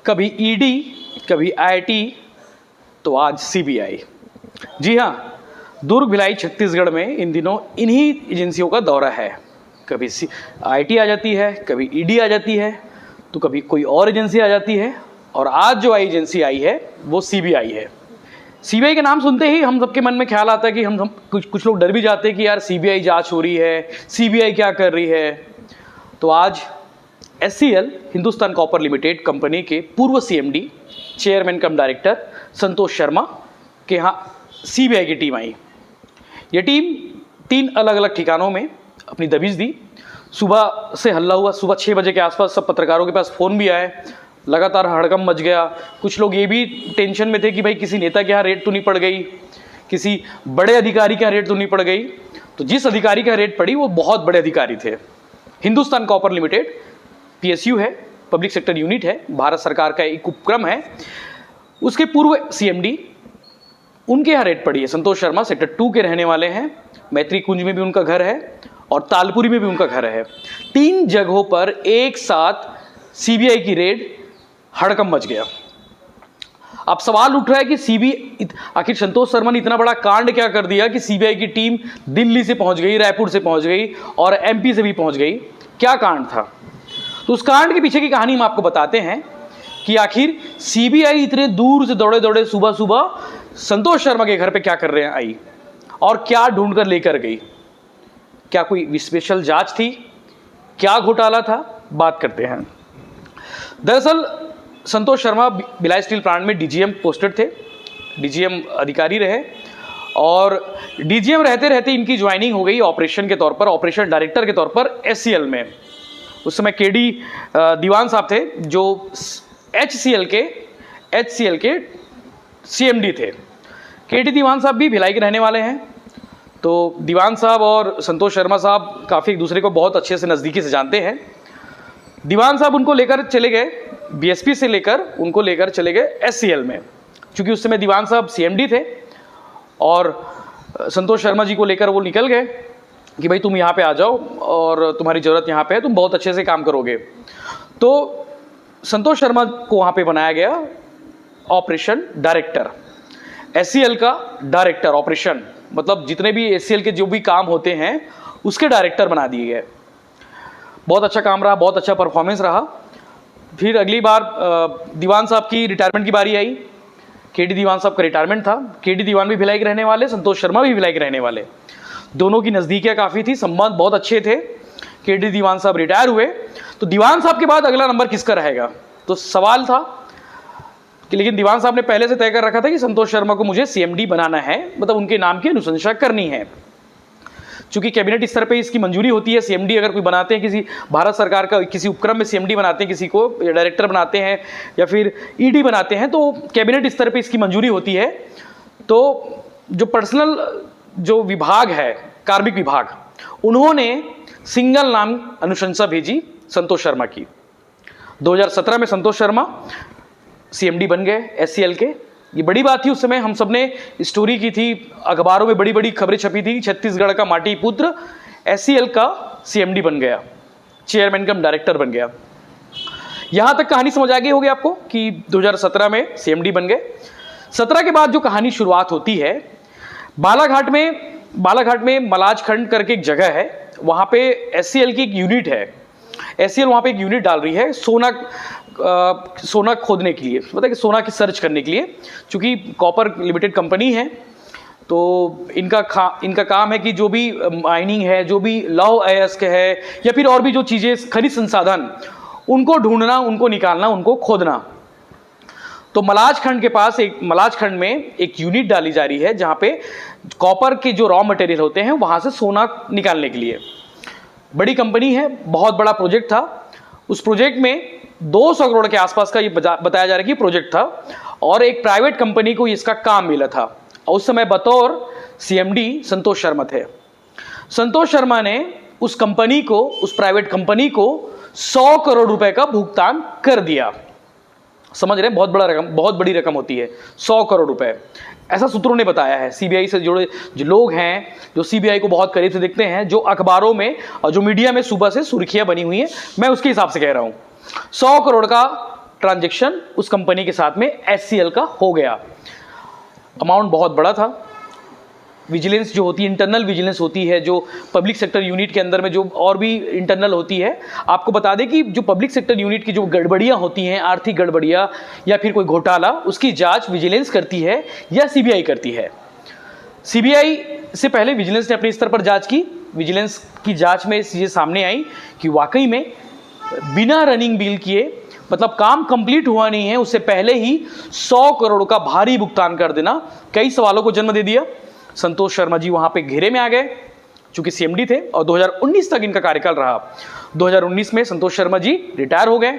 कभी ईडी, कभी आईटी, तो आज सीबीआई। जी हाँ, दुर्ग भिलाई छत्तीसगढ़ में इन दिनों इन्हीं एजेंसियों का दौरा है। कभी आईटी आ जाती है, कभी ईडी आ जाती है, तो कभी कोई और एजेंसी आ जाती है, और आज जो एजेंसी आई है वो सीबीआई है। सीबीआई का नाम सुनते ही हम सबके मन में ख्याल आता है कि हम कुछ लोग डर भी जाते हैं कि यार सीबीआई जांच हो रही है, सीबीआई क्या कर रही है। तो आज HCL Hindustan copper limited company के पूर्व CMD, chairman cum director Santosh Sharma के यहाँ सीबीआई की टीम आई। ये टीम 3 अलग अलग ठिकानों में अपनी दबिश दी। सुबह से हल्ला हुआ, सुबह 6 बजे के आसपास सब पत्रकारों के पास फ़ोन भी आए, लगातार हड़कंप मच गया। कुछ लोग ये भी टेंशन में थे कि भाई किसी नेता के यहाँ रेड तो नहीं पड़ गई, किसी बड़े अधिकारी के यहाँ रेड तो नहीं पड़ गई। तो जिस अधिकारी का रेड पड़ी वो बहुत बड़े अधिकारी थे। हिंदुस्तान कॉपर लिमिटेड पीएसयू है, पब्लिक सेक्टर यूनिट है, भारत सरकार का एक उपक्रम है। उसके पूर्व सीएमडी, उनके यहाँ रेड पड़ी है। संतोष शर्मा सेक्टर 2 के रहने वाले हैं। मैत्री कुंज में भी उनका घर है और तालपुरी में भी उनका घर है। 3 जगहों पर एक साथ सीबीआई की रेड, हड़कंप मच गया। अब सवाल उठ रहा है कि आखिर संतोष शर्मा ने इतना बड़ा कांड क्या कर दिया कि सीबीआई की टीम दिल्ली से पहुंच गई, रायपुर से पहुंच गई और एमपी से भी पहुंच गई। क्या कांड था? तो उस कांड के पीछे की कहानी हम आपको बताते हैं कि आखिर सीबीआई इतने दूर से दौड़े दौड़े सुबह सुबह संतोष शर्मा के घर पे क्या कर रहे हैं आई, और क्या ढूंढ कर लेकर गई। क्या कोई स्पेशल जांच थी? क्या घोटाला था? बात करते हैं। दरअसल संतोष शर्मा भिलाई स्टील प्लांट में डीजीएम पोस्टेड थे, डीजीएम अधिकारी रहे, और डीजीएम रहते रहते इनकी ज्वाइनिंग हो गई ऑपरेशन के तौर पर, ऑपरेशन डायरेक्टर के तौर पर एचसीएल में। उस समय केडी दीवान साहब थे जो एचसीएल के सीएमडी थे। केडी दीवान साहब भी भिलाई के रहने वाले हैं। तो दीवान साहब और संतोष शर्मा साहब काफ़ी एक दूसरे को बहुत अच्छे से नज़दीकी से जानते हैं। दीवान साहब उनको लेकर चले गए, बीएसपी से लेकर उनको लेकर चले गए एचसीएल में, क्योंकि उस समय दीवान साहब सीएमडी थे और संतोष शर्मा जी को लेकर वो निकल गए कि भाई तुम यहाँ पे आ जाओ और तुम्हारी ज़रूरत यहाँ पे है, तुम बहुत अच्छे से काम करोगे। तो संतोष शर्मा को वहाँ पे बनाया गया ऑपरेशन डायरेक्टर, एचसीएल का डायरेक्टर ऑपरेशन, मतलब जितने भी एचसीएल के जो भी काम होते हैं उसके डायरेक्टर बना दिए गए। बहुत अच्छा काम रहा, बहुत अच्छा परफॉर्मेंस रहा। फिर अगली बार दीवान साहब की रिटायरमेंट की बारी आई। केडी दीवान साहब का रिटायरमेंट था। केडी दीवान भी भिलाई के रहने वाले, संतोष शर्मा भी भिलाई के रहने वाले। दोनों की नज़दीकियाँ काफ़ी थी, संबंध बहुत अच्छे थे। केडी दीवान साहब रिटायर हुए, तो दीवान साहब के बाद अगला नंबर किसका रहेगा? तो सवाल था कि लेकिन दीवान साहब ने पहले से तय कर रखा था कि संतोष शर्मा को मुझे सीएमडी बनाना है, मतलब उनके नाम की अनुशंसा करनी है। चूंकि कैबिनेट स्तर पे इसकी मंजूरी होती है, सीएमडी अगर कोई बनाते हैं, किसी भारत सरकार का किसी उपक्रम में सीएमडी बनाते हैं, किसी को डायरेक्टर बनाते हैं या फिर ईडी बनाते हैं, तो कैबिनेट स्तर पे इसकी मंजूरी होती है। तो जो पर्सनल जो विभाग है, कार्मिक विभाग, उन्होंने सिंगल नाम अनुशंसा भेजी संतोष शर्मा की। 2017 में संतोष शर्मा सीएमडी बन गए एचसीएल के। ये बड़ी बात थी उस समय, हम सबने स्टोरी की थी, अखबारों में बड़ी बड़ी खबरें छपी थी। छत्तीसगढ़ का माटी पुत्र एचसीएल का सीएमडी बन गया, चेयरमैन कम डायरेक्टर बन गया। यहां तक कहानी समझ आ गई होगी आपको कि 2017 में सीएमडी बन गए। 17 के बाद जो कहानी शुरुआत होती है, बालाघाट में मलाज खंड करके एक जगह है, वहां पे एचसीएल की एक यूनिट है। एचसीएल वहां पे एक यूनिट डाल रही है सोना खोदने के लिए, मतलब कि सोना की सर्च करने के लिए। चूंकि कॉपर लिमिटेड कंपनी है तो इनका काम है कि जो भी माइनिंग है, जो भी लौह अयस्क है या फिर और भी जो चीज़ें खनिज संसाधन, उनको ढूंढना, उनको निकालना, उनको खोदना। तो मलाज खंड में एक यूनिट डाली जा रही है जहाँ पे कॉपर के जो रॉ मटेरियल होते हैं वहाँ से सोना निकालने के लिए। बड़ी कंपनी है, बहुत बड़ा प्रोजेक्ट था। उस प्रोजेक्ट में 200 करोड़ के आसपास का ये बताया जा रहा है कि प्रोजेक्ट था, और एक प्राइवेट कंपनी को इसका काम मिला था। और उस समय बतौर सीएमडी संतोष शर्मा थे। संतोष शर्मा ने उस प्राइवेट कंपनी को 100 करोड़ रुपए का भुगतान कर दिया। समझ रहे हैं? बहुत बड़ी रकम होती है 100 करोड़ रुपए, ऐसा सूत्रों ने बताया है। सीबीआई से जुड़े जो लोग हैं, जो सीबीआई को बहुत करीब से देखते हैं, जो अखबारों में और जो मीडिया में सुबह से सुर्खियां बनी हुई हैं, मैं उसके हिसाब से कह रहा हूं। 100 करोड़ का ट्रांजैक्शन उस कंपनी के साथ में HCL का हो गया। अमाउंट बहुत बड़ा था। विजिलेंस जो होती है, इंटरनल विजिलेंस होती है, जो पब्लिक सेक्टर यूनिट के अंदर में जो और भी इंटरनल होती है, आपको बता दें कि जो पब्लिक सेक्टर यूनिट की जो गड़बड़ियां होती हैं, आर्थिक गड़बड़ियां या फिर कोई घोटाला, उसकी जांच विजिलेंस करती है या CBI करती है। CBI से पहले विजिलेंस ने अपने स्तर पर जांच की। विजिलेंस की जांच में ये सामने आई कि वाकई में बिना रनिंग बिल किए, मतलब काम कंप्लीट हुआ नहीं है उससे पहले ही 100 करोड़ का भारी भुगतान कर देना कई सवालों को जन्म दे दिया। संतोष शर्मा जी वहां पे घेरे में आ गए, चूंकि CMD थे और 2019 तक इनका कार्यकाल रहा। 2019 में संतोष शर्मा जी रिटायर हो गए।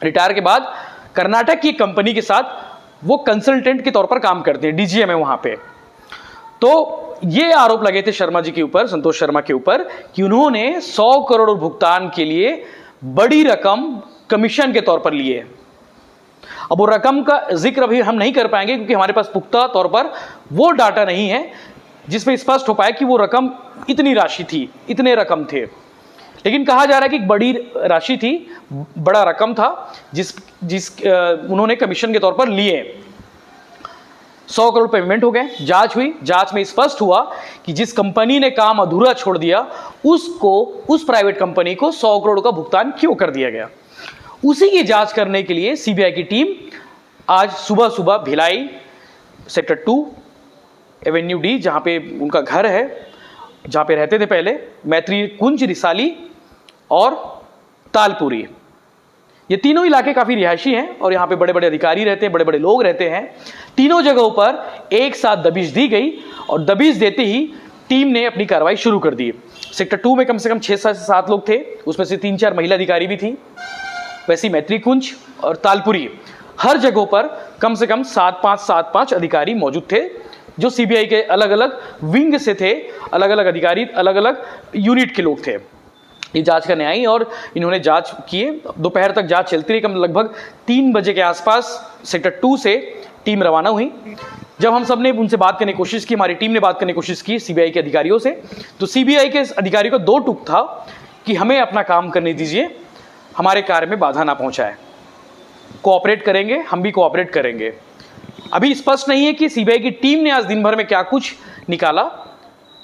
रिटायर के बाद कर्नाटक की कंपनी के साथ वो कंसल्टेंट के तौर पर काम करते हैं, DGM है वहां पे। तो ये आरोप लगे थे शर्मा जी के ऊपर, संतोष शर्मा के ऊपर, कि उन्होंने 100 करोड़ भुगतान के लिए बड़ी रकम कमीशन के तौर पर लिए। अब वो रकम का जिक्र अभी हम नहीं कर पाएंगे क्योंकि हमारे पास पुख्ता तौर पर वो डाटा नहीं है जिसमें स्पष्ट हो पाए कि वो रकम इतनी राशि थी, इतने रकम थे। लेकिन कहा जा रहा है कि एक बड़ी राशि थी, बड़ा रकम था जिस उन्होंने कमीशन के तौर पर लिए। 100 करोड़ पेमेंट हो गए। जांच हुई, जांच में स्पष्ट हुआ कि जिस कंपनी ने काम अधूरा छोड़ दिया उस प्राइवेट कंपनी को 100 करोड़ का भुगतान क्यों कर दिया गया। उसी की जांच करने के लिए CBI की टीम आज सुबह सुबह भिलाई सेक्टर 2 एवेन्यू D, जहां पे उनका घर है, जहां पे रहते थे पहले, मैत्री कुंज, रिसाली और तालपुरी, ये तीनों इलाके काफी रिहायशी हैं और यहाँ पे बड़े बड़े अधिकारी रहते हैं, बड़े बड़े लोग रहते हैं। तीनों जगहों पर एक साथ दबिश दी गई और दबिश देते ही टीम ने अपनी कार्रवाई शुरू कर दी। सेक्टर 2 में कम से कम 6 से 7 लोग थे, उसमें से 3-4 महिला अधिकारी भी थी। वैसी मैत्री कुंज और तालपुरी, हर जगहों पर कम से कम 7-5 अधिकारी मौजूद थे जो CBI के अलग अलग विंग से थे, अलग अलग अधिकारी, अलग अलग यूनिट के लोग थे। ये जांच करने आई और इन्होंने जांच किए। दोपहर तक जांच चलती रही। लगभग 3 बजे के आसपास सेक्टर 2 से टीम रवाना हुई। जब हम सब ने उनसे बात करने की कोशिश की, हमारी टीम ने बात करने की कोशिश की CBI के अधिकारियों से, तो CBI के अधिकारियों का 2 टूक था कि हमें अपना काम करने दीजिए, हमारे कार्य में बाधा ना पहुंचाए, कोऑपरेट करेंगे, हम भी कोऑपरेट करेंगे। अभी स्पष्ट नहीं है कि CBI की टीम ने आज दिन भर में क्या कुछ निकाला,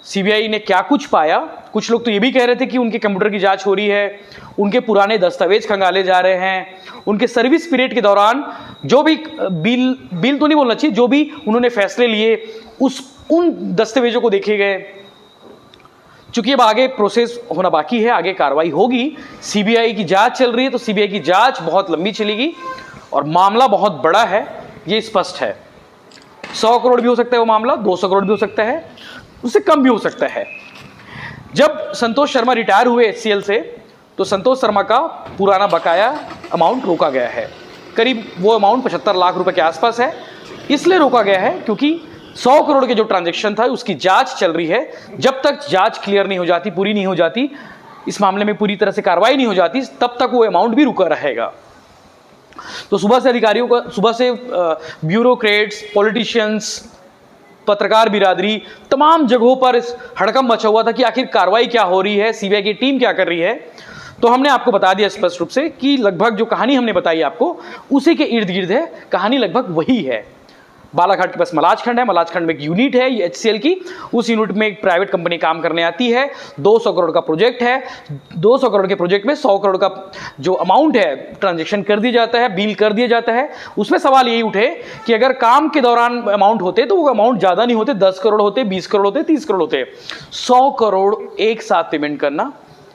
CBI ने क्या कुछ पाया। कुछ लोग तो ये भी कह रहे थे कि उनके कंप्यूटर की जांच हो रही है, उनके पुराने दस्तावेज खंगाले जा रहे हैं, उनके सर्विस पीरियड के दौरान जो भी बिल तो नहीं बोलना चाहिए, जो भी उन्होंने फैसले लिए उन दस्तावेजों को देखे गए। चूंकि अब आगे प्रोसेस होना बाकी है, आगे कार्रवाई होगी, CBI की जांच चल रही है, तो CBI की जांच बहुत लंबी चलेगी और मामला बहुत बड़ा है, ये स्पष्ट है। 100 करोड़ भी हो सकता है वो मामला, 200 करोड़ भी हो सकता है, उससे कम भी हो सकता है। जब संतोष शर्मा रिटायर हुए HCL से, तो संतोष शर्मा का पुराना बकाया अमाउंट रोका गया है। करीब वो अमाउंट 75 लाख रुपए के आसपास है। इसलिए रोका गया है क्योंकि 100 करोड़ के जो ट्रांजैक्शन था उसकी जांच चल रही है। जब तक जांच क्लियर नहीं हो जाती, पूरी नहीं हो जाती, इस मामले में पूरी तरह से कार्रवाई नहीं हो जाती, तब तक वो अमाउंट भी रुका रहेगा। तो सुबह से अधिकारियों का, सुबह से ब्यूरोक्रेट्स, पॉलिटिशियंस, पत्रकार बिरादरी, तमाम जगहों पर इस हड़कंप मचा हुआ था कि आखिर कार्रवाई क्या हो रही है, CBI की टीम क्या कर रही है। तो हमने आपको बता दिया स्पष्ट रूप से कि लगभग जो कहानी हमने बताई आपको उसी के इर्द गिर्द है, कहानी लगभग वही है। बालाघाट के पास मलाजखंड है, मलाजखंड में एक यूनिट है ये HCL की, उस यूनिट में एक प्राइवेट कंपनी काम करने आती है। 200 करोड़ का प्रोजेक्ट है, 200 करोड़ के प्रोजेक्ट में 100 करोड़ का जो अमाउंट है ट्रांजैक्शन कर दिया जाता है, बिल कर दिया जाता है। उसमें सवाल यही उठे कि अगर काम के दौरान अमाउंट होते तो वो अमाउंट ज़्यादा नहीं होते, 10 करोड़ होते, 20 करोड़ होते, 30 करोड़ होते, 100 करोड़ एक साथ पेमेंट करना,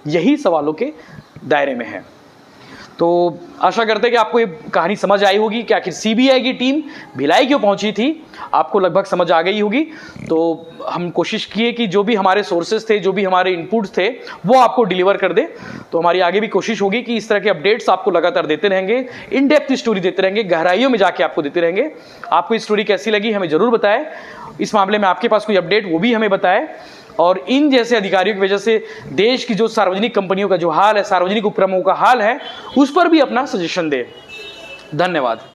यही सवालों के दायरे में है। तो आशा करते हैं कि आपको ये कहानी समझ आई होगी कि आखिर CBI की टीम भिलाई क्यों पहुंची थी, आपको लगभग समझ आ गई होगी। तो हम कोशिश किए कि जो भी हमारे सोर्सेज थे, जो भी हमारे इनपुट्स थे, वो आपको डिलीवर कर दे। तो हमारी आगे भी कोशिश होगी कि इस तरह के अपडेट्स आपको लगातार देते रहेंगे, इन डेप्थ स्टोरी देते रहेंगे, गहराइयों में जाके आपको देते रहेंगे। आपको इस स्टोरी कैसी लगी हमें जरूर बताएं। इस मामले में आपके पास कोई अपडेट वो भी हमें बताएं। और इन जैसे अधिकारियों की वजह से देश की जो सार्वजनिक कंपनियों का जो हाल है, सार्वजनिक उपक्रमों का हाल है, उस पर भी अपना सजेशन दें। धन्यवाद।